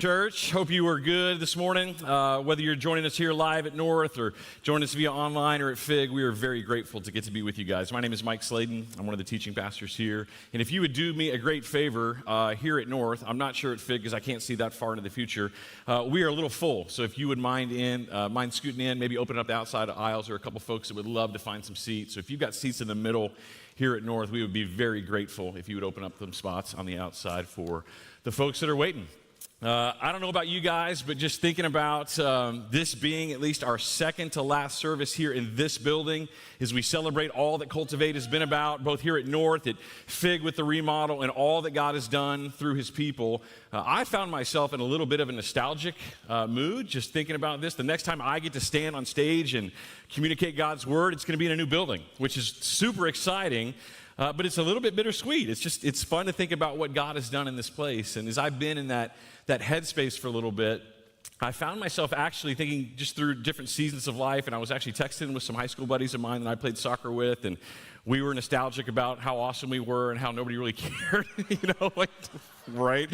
Church, hope you were good this morning. Whether you're joining us here live at North or joining us via online or at FIG, we are very grateful to get to be with you guys. My name is Mike Sladen. I'm one of the teaching pastors here. And if you would do me a great favor here at North, I'm not sure at FIG because I can't see that far into the future. We are a little full, so if you would mind scooting in, maybe open up the outside aisles. There are a couple folks that would love to find some seats. So if you've got seats in the middle here at North, we would be very grateful if you would open up some spots on the outside for the folks that are waiting. I don't know about you guys, but just thinking about this being at least our second to last service here in this building as we celebrate all that Cultivate has been about, both here at North, at FIG with the remodel, and all that God has done through his people, I found myself in a little bit of a nostalgic mood just thinking about this. The next time I get to stand on stage and communicate God's word, it's going to be in a new building, which is super exciting. But it's a little bit bittersweet. It's fun to think about what God has done in this place. And as I've been in that headspace for a little bit, I found myself actually thinking just through different seasons of life, and I was actually texting with some high school buddies of mine that I played soccer with, and we were nostalgic about how awesome we were and how nobody really cared, right?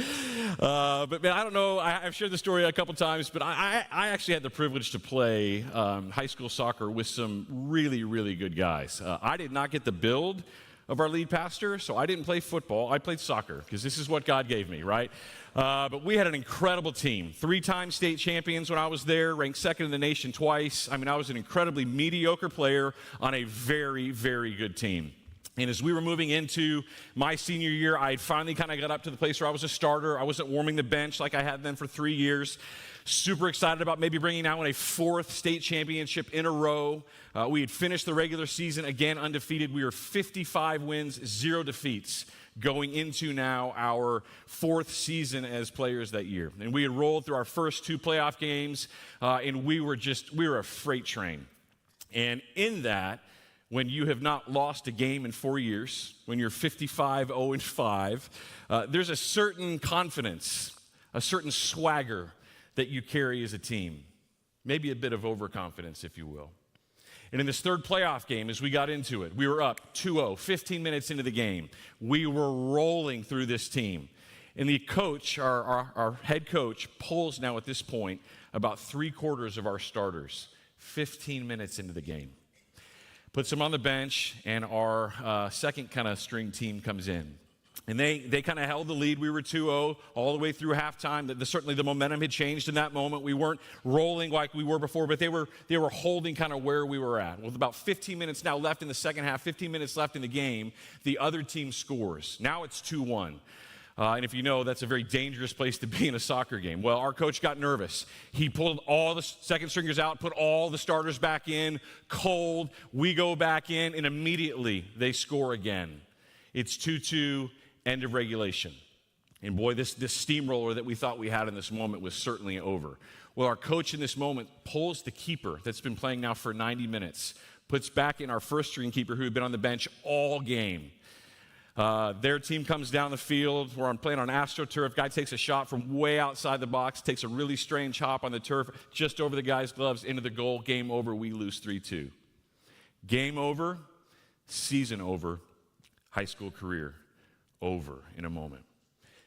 But man, I don't know, I've shared this story a couple times, but I actually had the privilege to play high school soccer with some really, really good guys. I did not get the build of our lead pastor, so I didn't play football. I played soccer because this is what God gave me, right? But we had an incredible team. 3-time state champions when I was there, ranked second in the nation twice. I mean, I was an incredibly mediocre player on a very, very good team. And as we were moving into my senior year, I had finally kind of got up to the place where I was a starter. I wasn't warming the bench like I had been for 3 years. Super excited about maybe bringing out a 4th state championship in a row. We had finished the regular season, again, undefeated. We were 55 wins, 0 defeats going into now our 4th season as players that year. And we had rolled through our first 2 playoff games, and we were a freight train. And in that, when you have not lost a game in 4 years, when you're 55-0-5, there's a certain confidence, a certain swagger that you carry as a team. Maybe a bit of overconfidence, if you will. And in this 3rd playoff game, as we got into it, we were up 2-0, 15 minutes into the game. We were rolling through this team. And the coach, our head coach, pulls now at this point about 3/4 of our starters, 15 minutes into the game. Puts them on the bench, and our second kind of string team comes in. And they kind of held the lead. We were 2-0 all the way through halftime. Certainly the momentum had changed in that moment. We weren't rolling like we were before, but they were holding kind of where we were at. With about 15 minutes now left in the second half, 15 minutes left in the game, the other team scores. Now it's 2-1. And if you know, that's a very dangerous place to be in a soccer game. Well, our coach got nervous. He pulled all the second stringers out, put all the starters back in, cold. We go back in, and immediately they score again. It's 2-2, end of regulation. And boy, this steamroller that we thought we had in this moment was certainly over. Well, our coach in this moment pulls the keeper that's been playing now for 90 minutes, puts back in our first string keeper who had been on the bench all game. Their team comes down the field. We're playing on AstroTurf. Guy takes a shot from way outside the box, takes a really strange hop on the turf, just over the guy's gloves, into the goal. Game over. We lose 3-2. Game over. Season over. High school career over in a moment.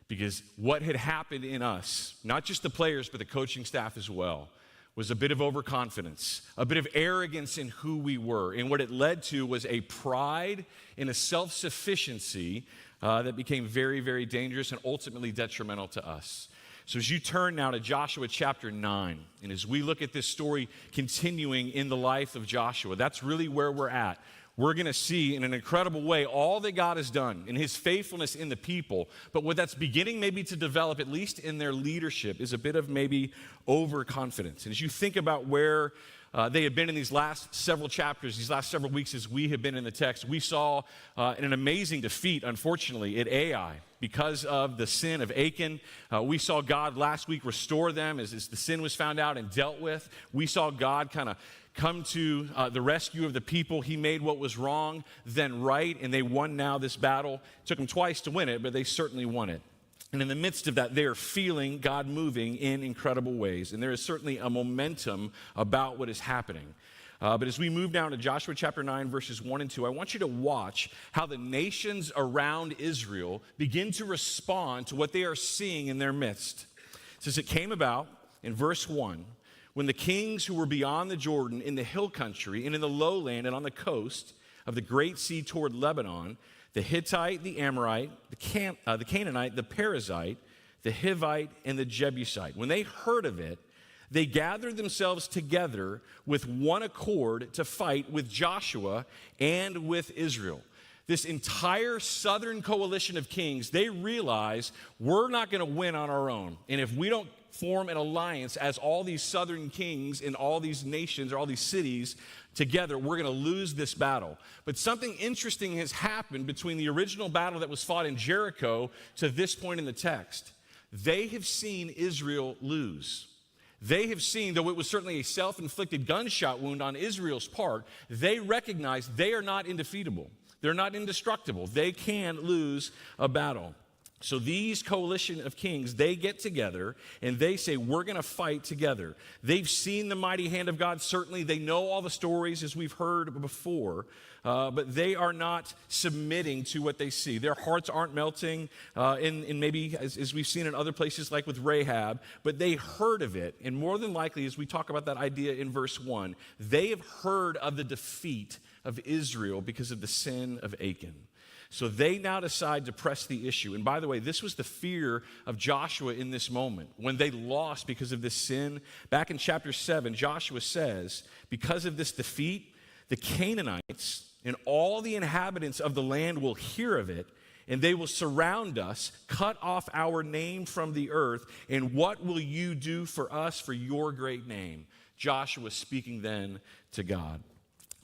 Because what had happened in us, not just the players, but the coaching staff as well, was a bit of overconfidence, a bit of arrogance in who we were. And what it led to was a pride and a self-sufficiency that became very, very dangerous and ultimately detrimental to us. So as you turn now to Joshua chapter 9, and as we look at this story continuing in the life of Joshua, that's really where we're at. We're going to see in an incredible way all that God has done in his faithfulness in the people. But what that's beginning maybe to develop, at least in their leadership, is a bit of maybe overconfidence. And as you think about where they have been in these last several chapters, these last several weeks as we have been in the text, we saw an amazing defeat, unfortunately, at Ai because of the sin of Achan. We saw God last week restore them as the sin was found out and dealt with. We saw God kind of come to the rescue of the people. He made what was wrong then right, and they won now this battle. It took them twice to win it, but they certainly won it. And in the midst of that, they are feeling God moving in incredible ways. And there is certainly a momentum about what is happening. But as we move down to Joshua chapter 9, verses 1 and 2, I want you to watch how the nations around Israel begin to respond to what they are seeing in their midst. It says, it came about in verse 1, when the kings who were beyond the Jordan in the hill country and in the lowland and on the coast of the great sea toward Lebanon, the Hittite, the Amorite, the Canaanite, the Perizzite, the Hivite, and the Jebusite, when they heard of it, they gathered themselves together with one accord to fight with Joshua and with Israel. This entire southern coalition of kings, they realize we're not going to win on our own. And if we don't form an alliance as all these southern kings in all these nations or all these cities together, we're going to lose this battle. But something interesting has happened between the original battle that was fought in Jericho to this point in the text. They have seen Israel lose. They have seen, though it was certainly a self-inflicted gunshot wound on Israel's part, they recognize they are not indefeatable. They're not indestructible. They can lose a battle. So these coalition of kings, they get together and they say, we're going to fight together. They've seen the mighty hand of God, certainly. They know all the stories as we've heard before, but they are not submitting to what they see. Their hearts aren't melting in maybe as we've seen in other places like with Rahab, but they heard of it. And more than likely, as we talk about that idea in verse 1, they have heard of the defeat of Israel because of the sin of Achan. So they now decide to press the issue. And by the way, this was the fear of Joshua in this moment. When they lost because of this sin, back in chapter 7, Joshua says, because of this defeat, the Canaanites and all the inhabitants of the land will hear of it, and they will surround us, cut off our name from the earth, and what will you do for us for your great name? Joshua speaking then to God.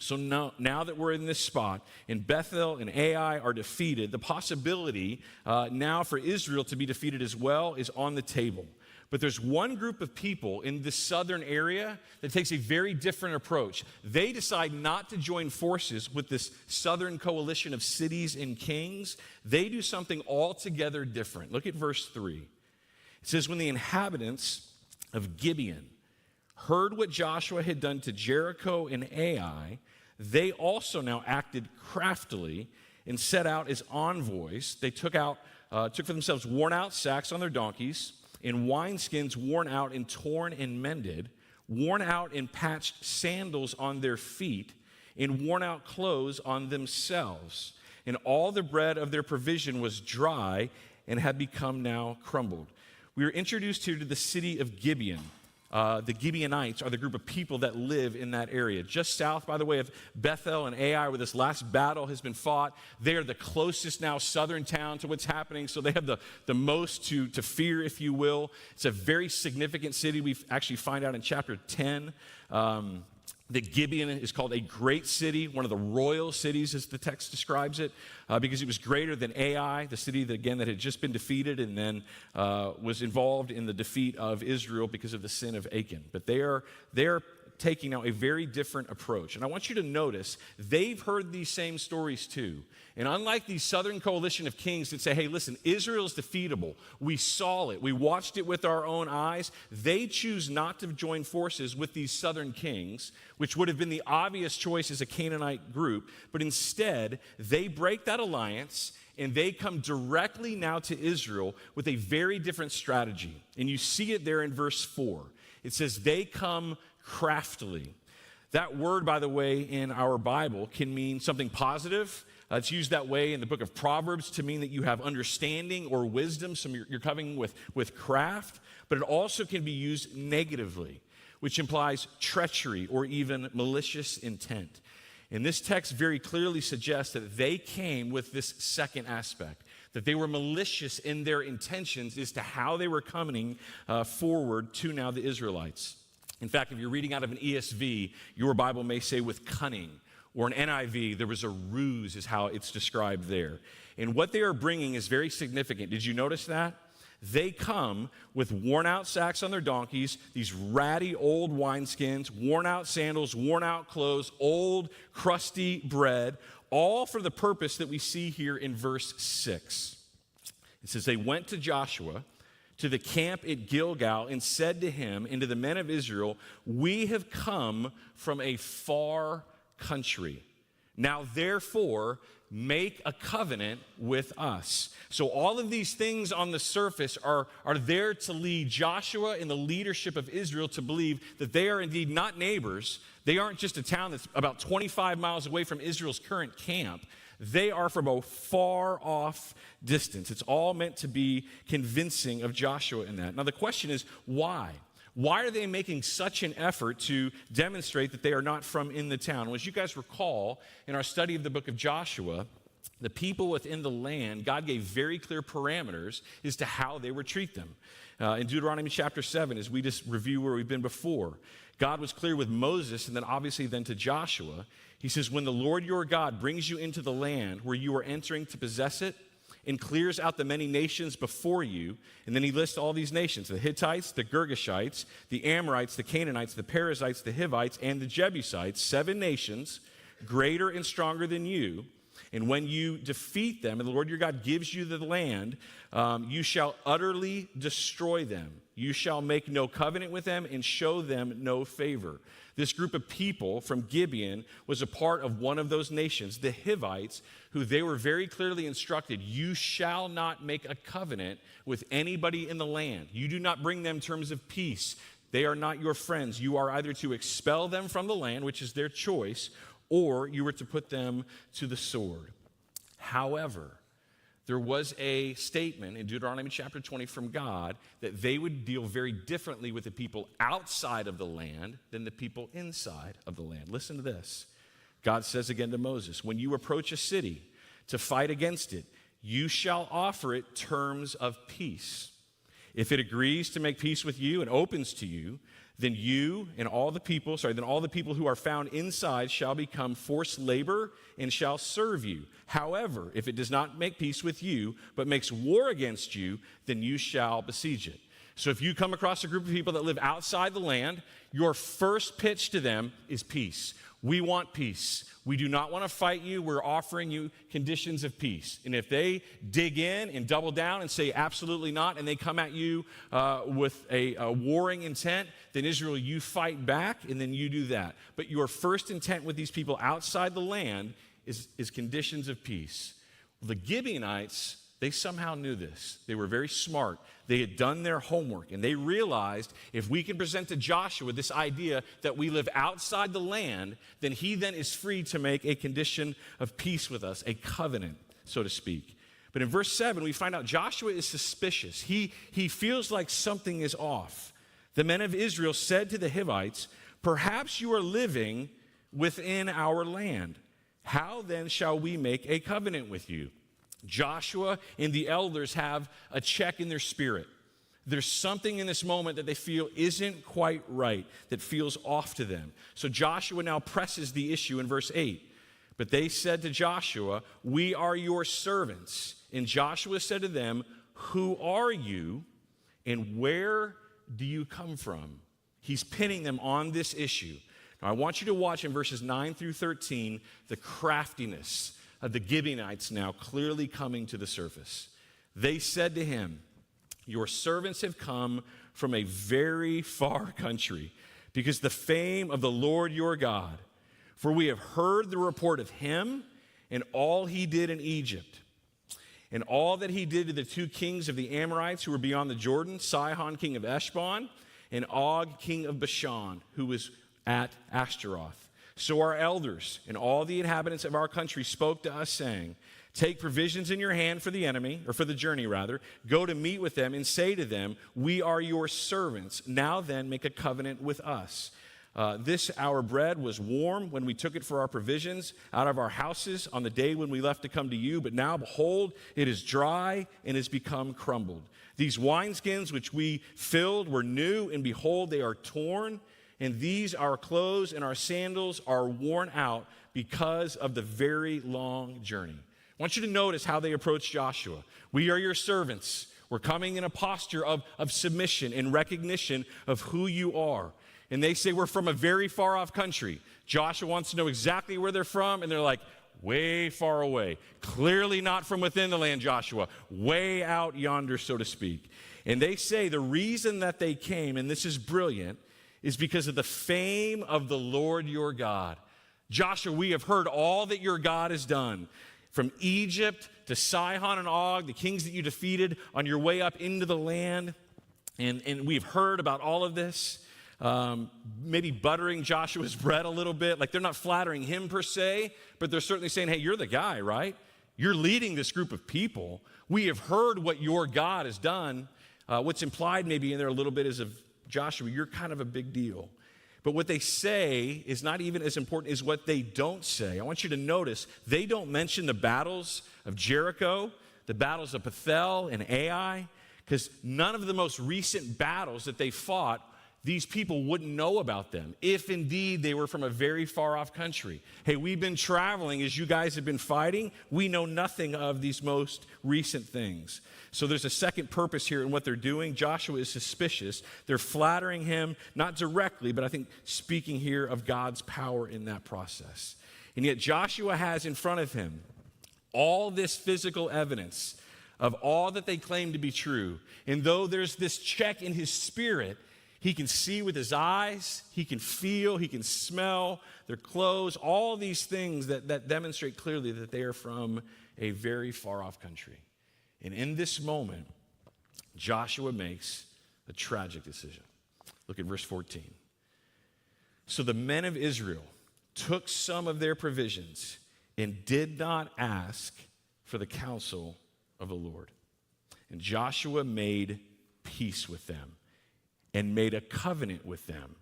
So now that we're in this spot, and Bethel and Ai are defeated, the possibility now for Israel to be defeated as well is on the table. But there's one group of people in the southern area that takes a very different approach. They decide not to join forces with this southern coalition of cities and kings. They do something altogether different. Look at verse 3. It says, when the inhabitants of Gibeon heard what Joshua had done to Jericho and Ai, they also now acted craftily and set out as envoys. They took for themselves worn-out sacks on their donkeys, and wineskins worn out and torn and mended, worn out and patched sandals on their feet, and worn out clothes on themselves. And all the bread of their provision was dry and had become now crumbled. We are introduced here to the city of Gibeon. The Gibeonites are the group of people that live in that area. Just south, by the way, of Bethel and Ai, where this last battle has been fought. They are the closest now southern town to what's happening, so they have the most to fear, if you will. It's a very significant city. We actually find out in chapter 10 that Gibeon is called a great city, one of the royal cities as the text describes it, because it was greater than Ai, the city that had just been defeated and then was involved in the defeat of Israel because of the sin of Achan. But they are taking now a very different approach. And I want you to notice, they've heard these same stories too. And unlike the southern coalition of kings that say, hey, listen, Israel's defeatable. We saw it. We watched it with our own eyes. They choose not to join forces with these southern kings, which would have been the obvious choice as a Canaanite group. But instead, they break that alliance and they come directly now to Israel with a very different strategy. And you see it there in verse 4. It says, they come craftily. That word, by the way, in our Bible can mean something positive. It's used that way in the book of Proverbs to mean that you have understanding or wisdom, so you're coming with craft, but it also can be used negatively, which implies treachery or even malicious intent. And this text very clearly suggests that they came with this second aspect, that they were malicious in their intentions as to how they were coming forward to now the Israelites. In fact, if you're reading out of an ESV, your Bible may say with cunning, or an NIV, there was a ruse is how it's described there. And what they are bringing is very significant. Did you notice that? They come with worn out sacks on their donkeys, these ratty old wineskins, worn out sandals, worn out clothes, old crusty bread, all for the purpose that we see here in verse 6. It says, they went to Joshua to the camp at Gilgal and said to him and to the men of Israel, we have come from a far country. Now, therefore, make a covenant with us. So all of these things on the surface are there to lead Joshua and the leadership of Israel to believe that they are indeed not neighbors. They aren't just a town that's about 25 miles away from Israel's current camp. They are from a far off distance. It's all meant to be convincing of Joshua in that. Now, the question is, why? Why are they making such an effort to demonstrate that they are not from in the town? Well, as you guys recall, in our study of the book of Joshua, the people within the land, God gave very clear parameters as to how they would treat them. In Deuteronomy chapter 7, as we just review where we've been before, God was clear with Moses and then obviously then to Joshua. He says, when the Lord your God brings you into the land where you are entering to possess it, and clears out the many nations before you. And then he lists all these nations, the Hittites, the Girgashites, the Amorites, the Canaanites, the Perizzites, the Hivites, and the Jebusites, 7 nations, greater and stronger than you. And when you defeat them, and the Lord your God gives you the land, you shall utterly destroy them. You shall make no covenant with them and show them no favor. This group of people from Gibeon was a part of one of those nations, the Hivites, who they were very clearly instructed, you shall not make a covenant with anybody in the land. You do not bring them terms of peace. They are not your friends. You are either to expel them from the land, which is their choice, or you are to put them to the sword. However, there was a statement in Deuteronomy chapter 20 from God that they would deal very differently with the people outside of the land than the people inside of the land. Listen to this. God says again to Moses, when you approach a city to fight against it, you shall offer it terms of peace. If it agrees to make peace with you and opens to you, then all the people who are found inside shall become forced labor and shall serve you. However, if it does not make peace with you, but makes war against you, then you shall besiege it. So if you come across a group of people that live outside the land, your first pitch to them is peace. We want peace. We do not want to fight you. We're offering you conditions of peace. And if they dig in and double down and say absolutely not, and they come at you with a warring intent, then Israel, you fight back, and then you do that. But your first intent with these people outside the land is conditions of peace. The Gibeonites, they somehow knew this. They were very smart. They had done their homework, and they realized if we can present to Joshua this idea that we live outside the land, then he then is free to make a condition of peace with us, a covenant, so to speak. But in verse 7, we find out Joshua is suspicious. He feels like something is off. The men of Israel said to the Hivites, perhaps you are living within our land. How then shall we make a covenant with you? Joshua and the elders have a check in their spirit. There's something in this moment that they feel isn't quite right, that feels off to them. So Joshua now presses the issue in verse 8. But they said to Joshua, we are your servants. And Joshua said to them, who are you and where do you come from? He's pinning them on this issue. Now I want you to watch in verses 9 through 13 the craftiness of the Gibeonites now clearly coming to the surface. They said to him, your servants have come from a very far country because the fame of the Lord your God, for we have heard the report of him and all he did in Egypt, and all that he did to the two kings of the Amorites who were beyond the Jordan, Sihon, king of Heshbon, and Og, king of Bashan, who was at Ashtaroth. So our elders and all the inhabitants of our country spoke to us, saying, take provisions in your hand for the enemy, or for the journey rather, go to meet with them and say to them, we are your servants. Now then, make a covenant with us. This our bread was warm when we took it for our provisions out of our houses on the day when we left to come to you. But now, behold, it is dry and has become crumbled. These wineskins which we filled were new, and behold, they are torn. And these, our clothes and our sandals, are worn out because of the very long journey. I want you to notice how they approach Joshua. We are your servants. We're coming in a posture of submission and recognition of who you are. And they say we're from a very far off country. Joshua wants to know exactly where they're from, and they're like, way far away. Clearly not from within the land, Joshua. Way out yonder, so to speak. And they say the reason that they came, and this is brilliant, is because of the fame of the Lord your God. Joshua, we have heard all that your God has done. From Egypt to Sihon and Og, the kings that you defeated on your way up into the land. And we've heard about all of this. Maybe buttering Joshua's bread a little bit. Like they're not flattering him per se, but they're certainly saying, hey, you're the guy, right? You're leading this group of people. We have heard what your God has done. What's implied maybe in there a little bit is of Joshua, you're kind of a big deal. But what they say is not even as important as what they don't say. I want you to notice they don't mention the battles of Jericho, the battles of Bethel and Ai, because none of the most recent battles that they fought, these people wouldn't know about them if indeed they were from a very far off country. Hey, we've been traveling as you guys have been fighting. We know nothing of these most recent things. So there's a second purpose here in what they're doing. Joshua is suspicious. They're flattering him, not directly, but I think speaking here of God's power in that process. And yet Joshua has in front of him all this physical evidence of all that they claim to be true. And though there's this check in his spirit, he can see with his eyes, he can feel, he can smell their clothes, all these things that demonstrate clearly that they are from a very far off country. And in this moment, Joshua makes a tragic decision. Look at verse 14. So the men of Israel took some of their provisions and did not ask for the counsel of the Lord. And Joshua made peace with them and made a covenant with them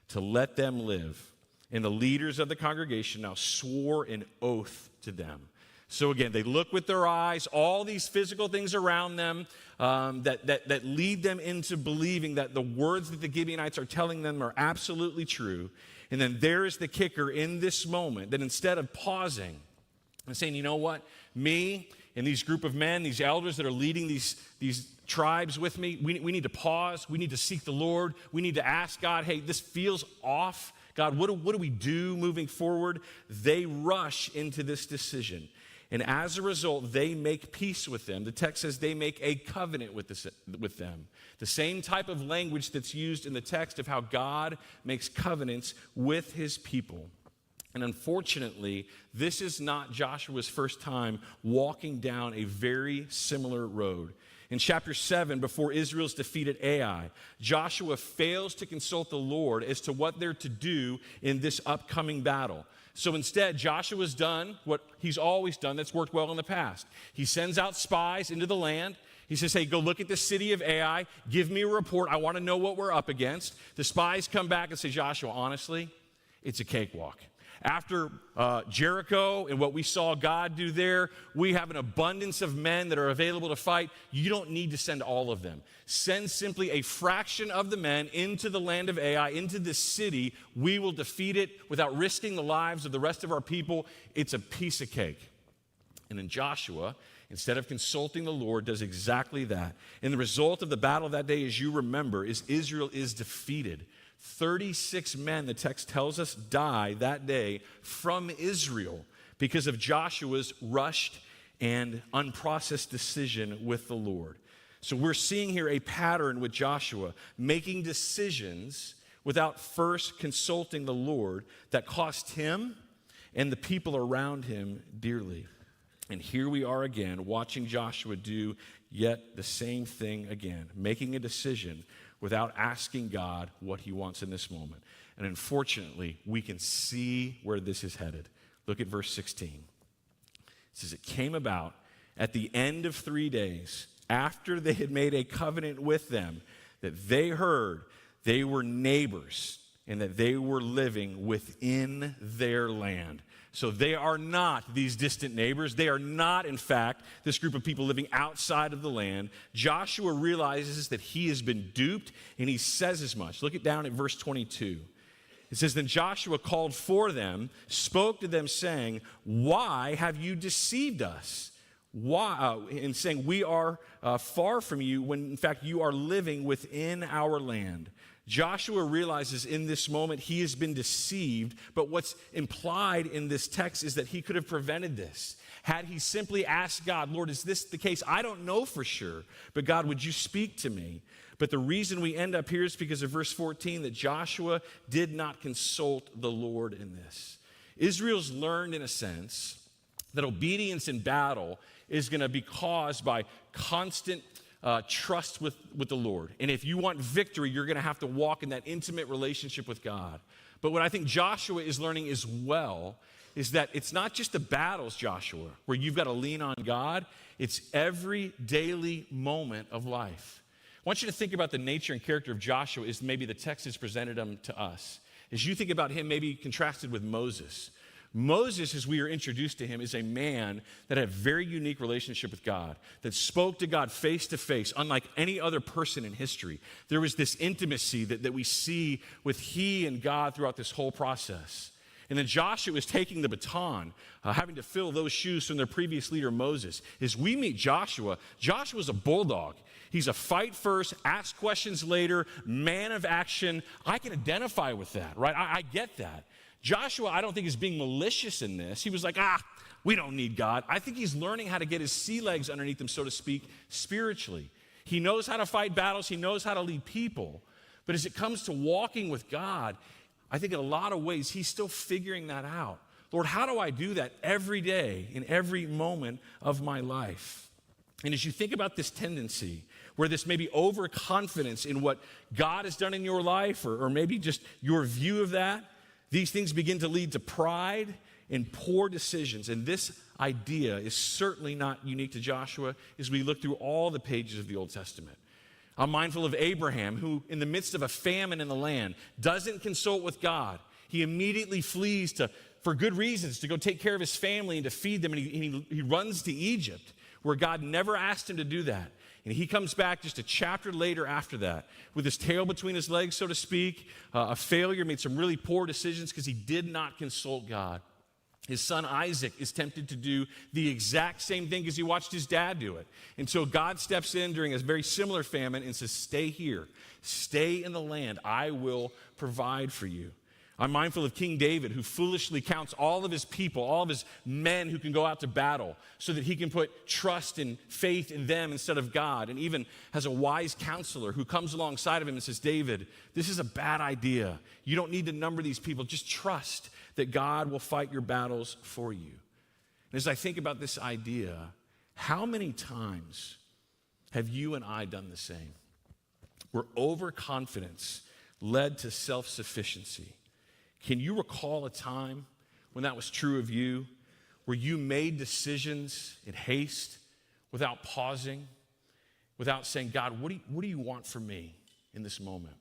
to let them live. And the leaders of the congregation now swore an oath to them. So again, they look with their eyes, all these physical things around them that lead them into believing that the words that the Gibeonites are telling them are absolutely true. And then there is the kicker in this moment, that instead of pausing and saying, you know what, me and these group of men, these elders that are leading these tribes with me, we need to pause. We need to seek the Lord. We need to ask God, hey, this feels off. God, what do we do moving forward? They rush into this decision. And as a result, they make peace with them. The text says they make a covenant with them. The same type of language that's used in the text of how God makes covenants with his people. And unfortunately, this is not Joshua's first time walking down a very similar road. In chapter 7, before Israel's defeated Ai, Joshua fails to consult the Lord as to what they're to do in this upcoming battle. So instead, Joshua's done what he's always done that's worked well in the past. He sends out spies into the land. He says, hey, go look at the city of Ai. Give me a report. I want to know what we're up against. The spies come back and say, Joshua, honestly, it's a cakewalk. After Jericho and what we saw God do there, we have an abundance of men that are available to fight. You don't need to send all of them. Send simply a fraction of the men into the land of Ai, into this city. We will defeat it without risking the lives of the rest of our people. It's a piece of cake. And then Joshua, instead of consulting the Lord, does exactly that. And the result of the battle that day, as you remember, is Israel is defeated. 36 men, the text tells us, die that day from Israel because of Joshua's rushed and unprocessed decision with the Lord. So we're seeing here a pattern with Joshua making decisions without first consulting the Lord that cost him and the people around him dearly. And here we are again, watching Joshua do yet the same thing again, making a decision without asking God what he wants in this moment. And unfortunately, we can see where this is headed. Look at verse 16. It says, it came about at the end of 3 days, after they had made a covenant with them, that they heard they were neighbors and that they were living within their land. So they are not these distant neighbors. They are not, in fact, this group of people living outside of the land. Joshua realizes that he has been duped, and he says as much. Look down at verse 22. It says, then Joshua called for them, spoke to them, saying, why have you deceived us? Why? And saying, we are far from you, when in fact you are living within our land. Joshua realizes in this moment he has been deceived, but what's implied in this text is that he could have prevented this. Had he simply asked God, Lord, is this the case? I don't know for sure, but God, would you speak to me? But the reason we end up here is because of verse 14, that Joshua did not consult the Lord in this. Israel's learned, in a sense, that obedience in battle is going to be caused by constant trust with the Lord. And if you want victory, you're going to have to walk in that intimate relationship with God. But what I think Joshua is learning as well is that it's not just the battles, Joshua, where you've got to lean on God. It's every daily moment of life. I want you to think about the nature and character of Joshua as maybe the text has presented him to us. As you think about him maybe contrasted with Moses. Moses, as we are introduced to him, is a man that had a very unique relationship with God, that spoke to God face to face, unlike any other person in history. There was this intimacy that we see with he and God throughout this whole process. And then Joshua is taking the baton, having to fill those shoes from their previous leader, Moses. As we meet Joshua, Joshua's a bulldog. He's a fight first, ask questions later, man of action. I can identify with that, right? I get that. Joshua, I don't think, is being malicious in this. He was like, we don't need God. I think he's learning how to get his sea legs underneath him, so to speak, spiritually. He knows how to fight battles. He knows how to lead people. But as it comes to walking with God, I think in a lot of ways, he's still figuring that out. Lord, how do I do that every day, in every moment of my life? And as you think about this tendency, where this may be overconfidence in what God has done in your life, or maybe just your view of that, these things begin to lead to pride and poor decisions. And this idea is certainly not unique to Joshua as we look through all the pages of the Old Testament. I'm mindful of Abraham, who in the midst of a famine in the land doesn't consult with God. He immediately flees for good reasons, to go take care of his family and to feed them. And he runs to Egypt, where God never asked him to do that. And he comes back just a chapter later after that with his tail between his legs, so to speak, a failure, made some really poor decisions because he did not consult God. His son Isaac is tempted to do the exact same thing because he watched his dad do it. Until God steps in during a very similar famine and says, stay here, stay in the land, I will provide for you. I'm mindful of King David, who foolishly counts all of his people, all of his men who can go out to battle so that he can put trust and faith in them instead of God, and even has a wise counselor who comes alongside of him and says, David, this is a bad idea. You don't need to number these people. Just trust that God will fight your battles for you. And as I think about this idea, how many times have you and I done the same? Where overconfidence led to self-sufficiency. Can you recall a time when that was true of you, where you made decisions in haste without pausing, without saying, God, what do you want from me in this moment?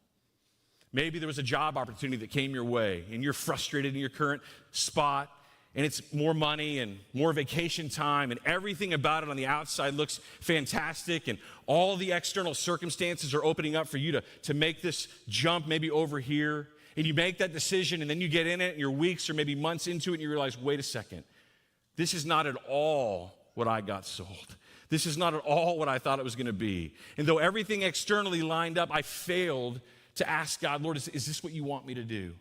Maybe there was a job opportunity that came your way and you're frustrated in your current spot, and it's more money and more vacation time, and everything about it on the outside looks fantastic, and all the external circumstances are opening up for you to make this jump maybe over here. And you make that decision, and then you get in it, and you're weeks or maybe months into it, and you realize, wait a second, this is not at all what I got sold. This is not at all what I thought it was going to be. And though everything externally lined up, I failed to ask God, Lord, is this what you want me to do?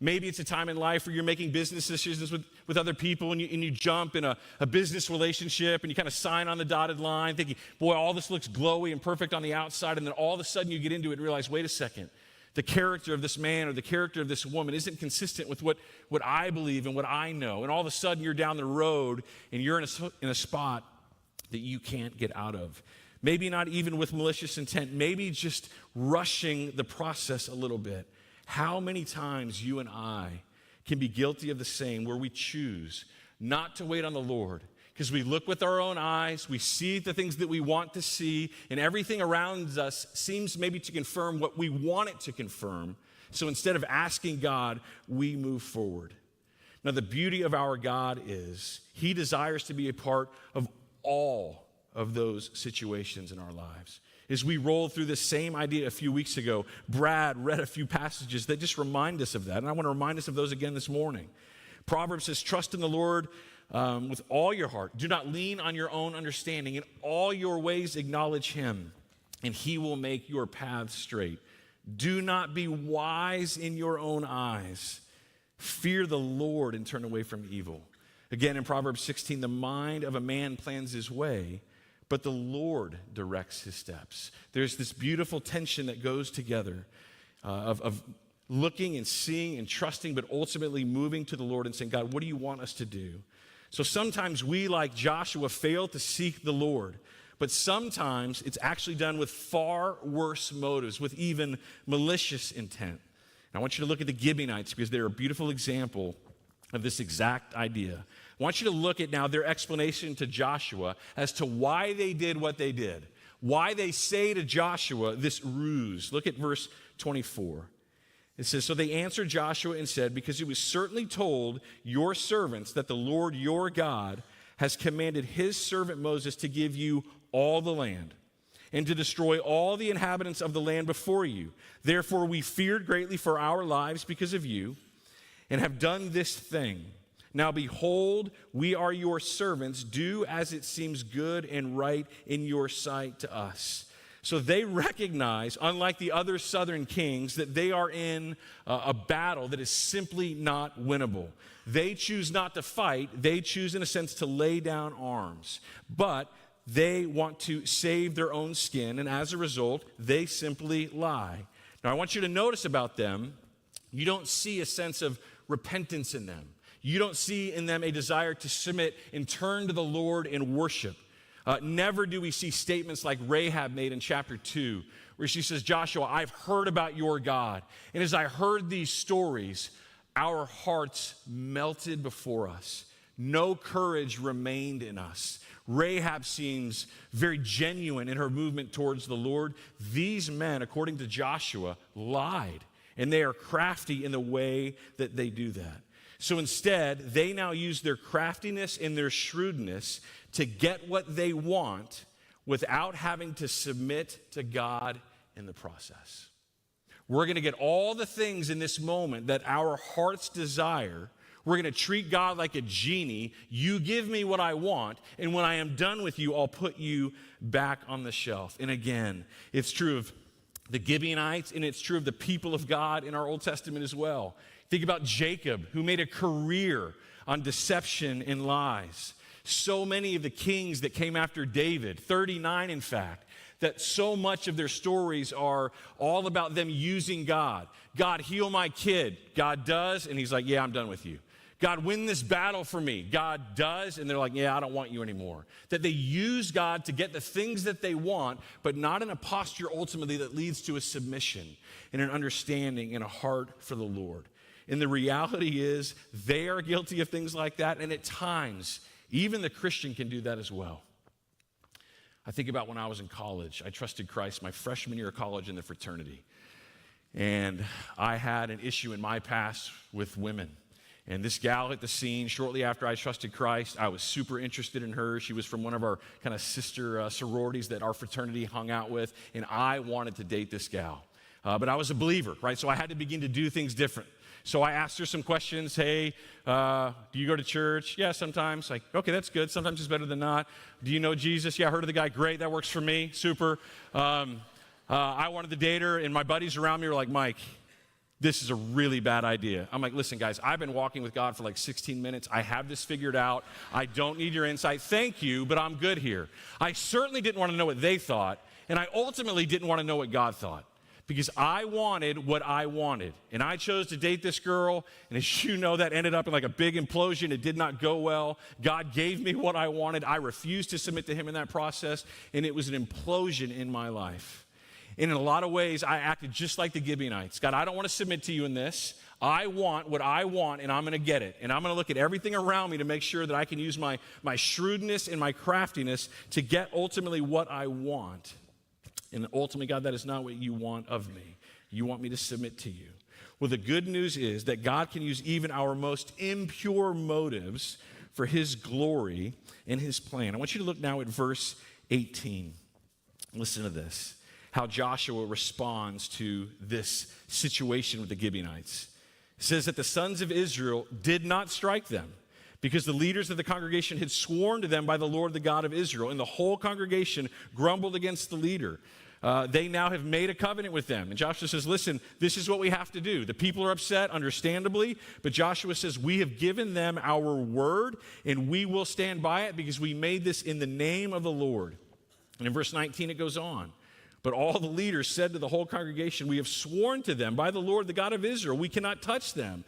Maybe it's a time in life where you're making business decisions with other people, and you jump in a business relationship, and you kind of sign on the dotted line thinking, boy, all this looks glowy and perfect on the outside, and then all of a sudden you get into it and realize, wait a second, the character of this man or the character of this woman isn't consistent with what I believe and what I know. And all of a sudden you're down the road and you're in a spot that you can't get out of. Maybe not even with malicious intent, maybe just rushing the process a little bit. How many times you and I can be guilty of the same, where we choose not to wait on the Lord because we look with our own eyes, we see the things that we want to see, and everything around us seems maybe to confirm what we want it to confirm. So instead of asking God, we move forward. Now, the beauty of our God is He desires to be a part of all of those situations in our lives. As we rolled through this same idea a few weeks ago, Brad read a few passages that just remind us of that, and I want to remind us of those again this morning. Proverbs says, trust in the Lord with all your heart. Do not lean on your own understanding. In all your ways acknowledge Him, and He will make your paths straight. Do not be wise in your own eyes. Fear the Lord and turn away from evil. Again, in Proverbs 16, the mind of a man plans his way, but the Lord directs his steps. There's this beautiful tension that goes together of looking and seeing and trusting, but ultimately moving to the Lord and saying, God, what do you want us to do? So sometimes we, like Joshua, fail to seek the Lord, but sometimes it's actually done with far worse motives, with even malicious intent. And I want you to look at the Gibeonites because they're a beautiful example of this exact idea. I want you to look at now their explanation to Joshua as to why they did what they did, why they say to Joshua this ruse. Look at verse 24. It says, so they answered Joshua and said, because it was certainly told your servants that the Lord your God has commanded his servant Moses to give you all the land and to destroy all the inhabitants of the land before you. Therefore we feared greatly for our lives because of you and have done this thing. Now behold, we are your servants. Do as it seems good and right in your sight to us. So they recognize, unlike the other southern kings, that they are in a battle that is simply not winnable. They choose not to fight. They choose, in a sense, to lay down arms. But they want to save their own skin, and as a result, they simply lie. Now, I want you to notice about them, you don't see a sense of repentance in them. You don't see in them a desire to submit and turn to the Lord in worship. Never do we see statements like Rahab made in chapter 2, where she says, Joshua, I've heard about your God. And as I heard these stories, our hearts melted before us. No courage remained in us. Rahab seems very genuine in her movement towards the Lord. These men, according to Joshua, lied, and they are crafty in the way that they do that. So instead, they now use their craftiness and their shrewdness to get what they want without having to submit to God in the process. We're going to get all the things in this moment that our hearts desire. We're going to treat God like a genie. You give me what I want, and when I am done with you, I'll put you back on the shelf. And again, it's true of the Gibeonites, and it's true of the people of God in our Old Testament as well. Think about Jacob, who made a career on deception and lies. So many of the kings that came after David, 39 in fact, that so much of their stories are all about them using God. God, heal my kid. God does, and he's like, yeah, I'm done with you. God, win this battle for me. God does, and they're like, yeah, I don't want you anymore. That they use God to get the things that they want, but not in a posture ultimately that leads to a submission and an understanding and a heart for the Lord. And the reality is they are guilty of things like that, and at times, even the Christian can do that as well. I think about when I was in college. I trusted Christ my freshman year of college in the fraternity. And I had an issue in my past with women. And this gal at the scene, shortly after I trusted Christ, I was super interested in her. She was from one of our kind of sister sororities that our fraternity hung out with. And I wanted to date this gal. But I was a believer, right? So I had to begin to do things different. So I asked her some questions. Hey, do you go to church? Yeah, sometimes. Like, okay, that's good. Sometimes it's better than not. Do you know Jesus? Yeah, I heard of the guy. Great, that works for me. Super. I wanted to date her, and my buddies around me were like, Mike, this is a really bad idea. I'm like, listen, guys, I've been walking with God for like 16 minutes. I have this figured out. I don't need your insight. Thank you, but I'm good here. I certainly didn't want to know what they thought, and I ultimately didn't want to know what God thought. Because I wanted what I wanted. And I chose to date this girl, and as you know, that ended up in like a big implosion. It did not go well. God gave me what I wanted. I refused to submit to him in that process, and it was an implosion in my life. And in a lot of ways, I acted just like the Gibeonites. God, I don't want to submit to you in this. I want what I want, and I'm going to get it. And I'm going to look at everything around me to make sure that I can use my shrewdness and my craftiness to get ultimately what I want. And ultimately, God, that is not what you want of me. You want me to submit to you. Well, the good news is that God can use even our most impure motives for his glory and his plan. I want you to look now at verse 18. Listen to this, how Joshua responds to this situation with the Gibeonites. It says that the sons of Israel did not strike them, because the leaders of the congregation had sworn to them by the Lord, the God of Israel, and the whole congregation grumbled against the leader. They now have made a covenant with them. And Joshua says, listen, this is what we have to do. The people are upset, understandably, but Joshua says, we have given them our word, and we will stand by it because we made this in the name of the Lord. And in verse 19, it goes on. But all the leaders said to the whole congregation, we have sworn to them by the Lord, the God of Israel, we cannot touch them.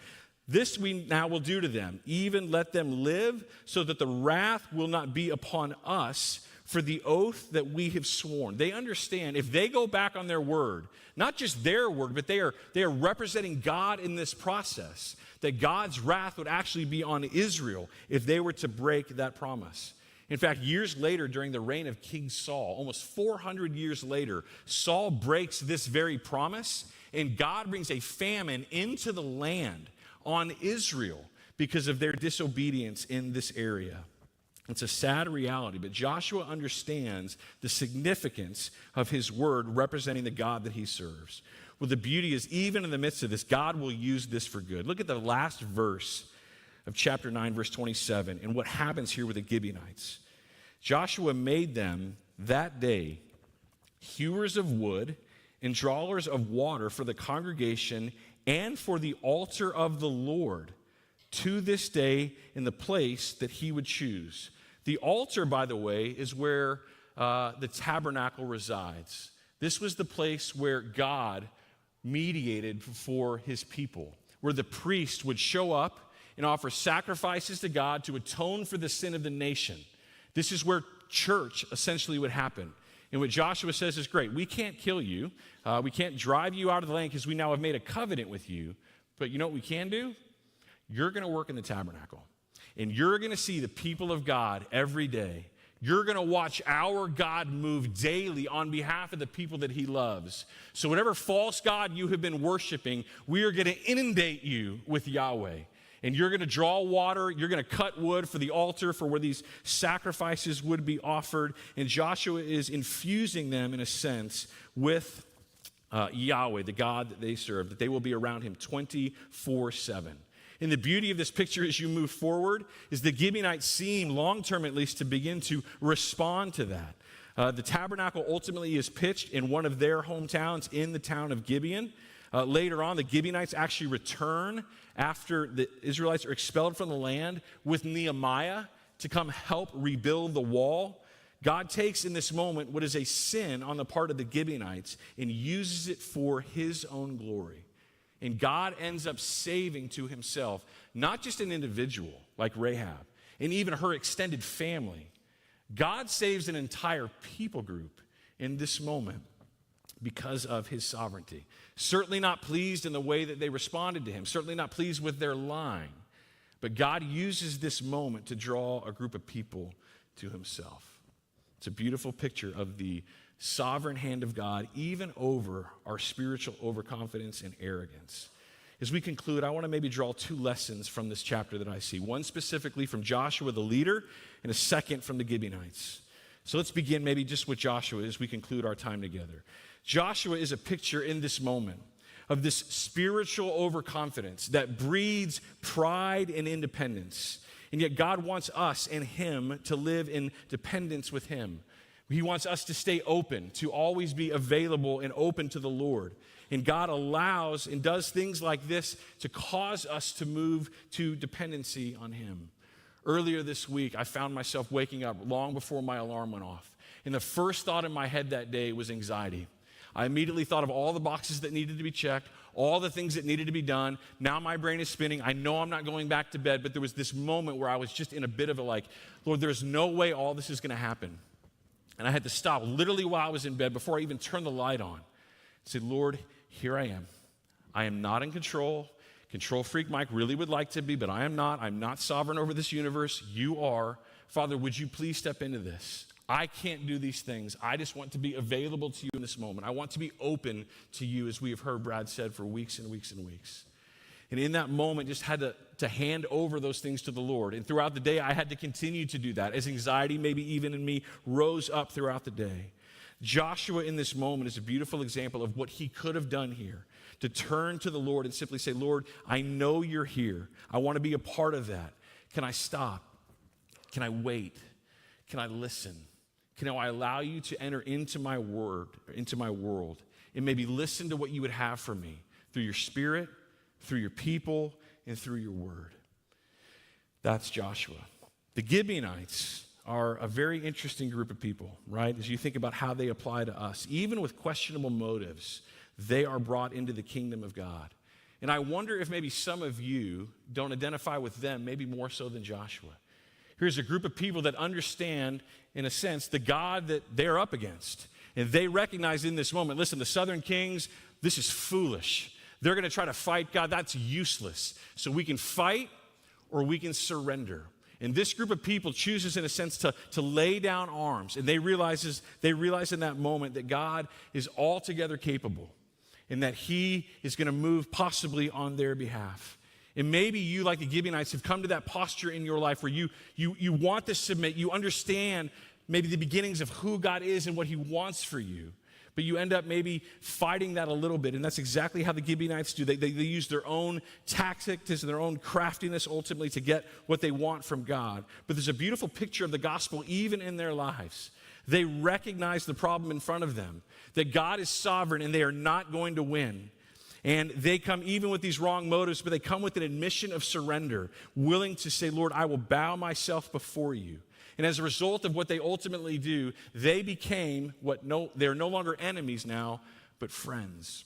This we now will do to them, even let them live, so that the wrath will not be upon us for the oath that we have sworn. They understand if they go back on their word, not just their word, but they are representing God in this process, that God's wrath would actually be on Israel if they were to break that promise. In fact, years later, during the reign of King Saul, almost 400 years later, Saul breaks this very promise, and God brings a famine into the land on Israel because of their disobedience in this area. It's a sad reality, but Joshua understands the significance of his word representing the God that he serves. Well, the beauty is, even in the midst of this, God will use this for good. Look at the last verse of chapter 9, verse 27, and what happens here with the Gibeonites. Joshua made them that day hewers of wood and drawers of water for the congregation and for the altar of the Lord to this day in the place that he would choose. The altar, by the way, is where the tabernacle resides. This was the place where God mediated for his people, where the priest would show up and offer sacrifices to God to atone for the sin of the nation. This is where church essentially would happen. And what Joshua says is great. We can't kill you. We can't drive you out of the land because we now have made a covenant with you. But you know what we can do? you're going to work in the tabernacle, and you're going to see the people of God every day. You're going to watch our God move daily on behalf of the people that he loves. So whatever false god you have been worshiping, we are going to inundate you with Yahweh. And you're going to draw water. You're going to cut wood for the altar for where these sacrifices would be offered. And Joshua is infusing them, in a sense, with Yahweh, the God that they serve, that they will be around him 24/7. And the beauty of this picture as you move forward is the Gibeonites seem, long-term at least, to begin to respond to that. The tabernacle ultimately is pitched in one of their hometowns in the town of Gibeon. Later on, the Gibeonites actually return after the Israelites are expelled from the land with Nehemiah to come help rebuild the wall. God takes in this moment what is a sin on the part of the Gibeonites and uses it for his own glory. And God ends up saving to himself, not just an individual like Rahab, and even her extended family. God saves an entire people group in this moment because of his sovereignty. Certainly not pleased in the way that they responded to him, certainly not pleased with their lying, but God uses this moment to draw a group of people to himself. It's a beautiful picture of the sovereign hand of God, even over our spiritual overconfidence and arrogance. As we conclude, I want to maybe draw two lessons from this chapter that I see. One specifically from Joshua, the leader, and a second from the Gibeonites. So let's begin maybe just with Joshua as we conclude our time together. Joshua is a picture in this moment of this spiritual overconfidence that breeds pride and independence. And yet God wants us and him to live in dependence with him. He wants us to stay open, to always be available and open to the Lord. And God allows and does things like this to cause us to move to dependency on him. Earlier this week, I found myself waking up long before my alarm went off. And the first thought in my head that day was anxiety. I immediately thought of all the boxes that needed to be checked, all the things that needed to be done. Now my brain is spinning. I know I'm not going back to bed, but there was this moment where I was just in a bit of a like, Lord, there's no way all this is going to happen. And I had to stop literally while I was in bed before I even turned the light on. Say, Lord, here I am. I am not in control. Control freak Mike really would like to be, but I am not. I'm not sovereign over this universe. You are. Father, would you please step into this? I can't do these things. I just want to be available to you in this moment. I want to be open to you, as we have heard Brad said for weeks and weeks and weeks. And in that moment, just had to hand over those things to the Lord. And throughout the day, I had to continue to do that as anxiety, maybe even in me, rose up throughout the day. Joshua in this moment is a beautiful example of what he could have done here, to turn to the Lord and simply say, Lord, I know you're here. I want to be a part of that. Can I stop? Can I wait? Can I listen? Can I allow you to enter into my word, into my world, and maybe listen to what you would have for me through your spirit, through your people, and through your word? That's Joshua. The Gibeonites are a very interesting group of people, right? As you think about how they apply to us, even with questionable motives, they are brought into the kingdom of God. And I wonder if maybe some of you don't identify with them, maybe more so than Joshua. Here's a group of people that understand, in a sense, the God that they're up against. And they recognize in this moment, listen, the southern kings, this is foolish. They're going to try to fight God. That's useless. So we can fight or we can surrender. And this group of people chooses, in a sense, to lay down arms. And they realize in that moment that God is altogether capable and that he is going to move possibly on their behalf. And maybe you, like the Gibeonites, have come to that posture in your life where you want to submit. You understand maybe the beginnings of who God is and what he wants for you. But you end up maybe fighting that a little bit. And that's exactly how the Gibeonites do. They use their own tactics and their own craftiness ultimately to get what they want from God. But there's a beautiful picture of the gospel even in their lives. They recognize the problem in front of them, that God is sovereign and they are not going to win. And they come even with these wrong motives, but they come with an admission of surrender, willing to say, Lord, I will bow myself before you. And as a result of what they ultimately do, they became they're no longer enemies now, but friends,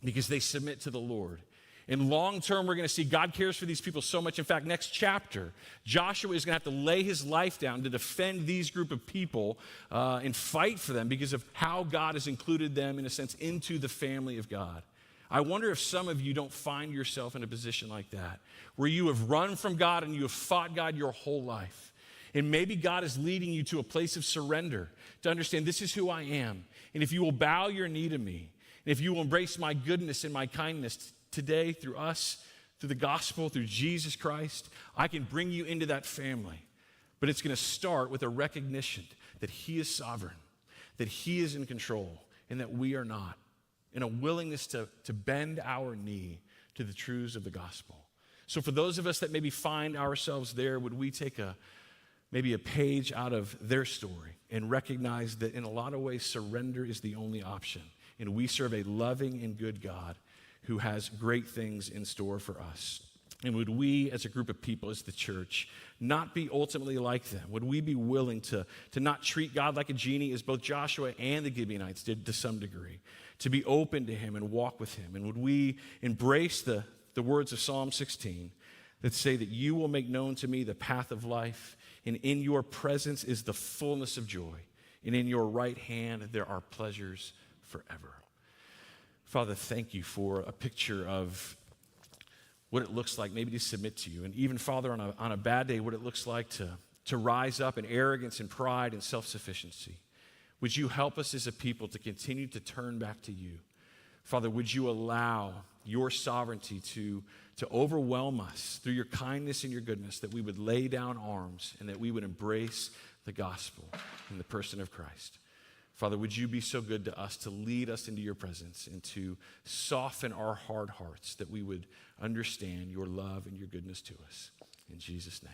because they submit to the Lord. And long term, we're going to see God cares for these people so much. In fact, next chapter, Joshua is going to have to lay his life down to defend these group of people and fight for them because of how God has included them, in a sense, into the family of God. I wonder if some of you don't find yourself in a position like that, where you have run from God and you have fought God your whole life. And maybe God is leading you to a place of surrender to understand this is who I am. And if you will bow your knee to me, and if you will embrace my goodness and my kindness today through us, through the gospel, through Jesus Christ, I can bring you into that family. But it's going to start with a recognition that he is sovereign, that he is in control, and that we are not, and a willingness to bend our knee to the truths of the gospel. So for those of us that maybe find ourselves there, would we take maybe a page out of their story and recognize that in a lot of ways, surrender is the only option. And we serve a loving and good God who has great things in store for us. And would we as a group of people, as the church, not be ultimately like them? Would we be willing to not treat God like a genie, as both Joshua and the Gibeonites did to some degree, to be open to him and walk with him? And would we embrace the words of Psalm 16 that say that you will make known to me the path of life, and in your presence is the fullness of joy, and in your right hand there are pleasures forever. Father, thank you for a picture of what it looks like maybe to submit to you. And even, Father, on a bad day, what it looks like to rise up in arrogance and pride and self-sufficiency. Would you help us as a people to continue to turn back to you? Father, would you allow your sovereignty to overwhelm us through your kindness and your goodness, that we would lay down arms and that we would embrace the gospel in the person of Christ. Father, would you be so good to us to lead us into your presence and to soften our hard hearts, that we would understand your love and your goodness to us. In Jesus' name.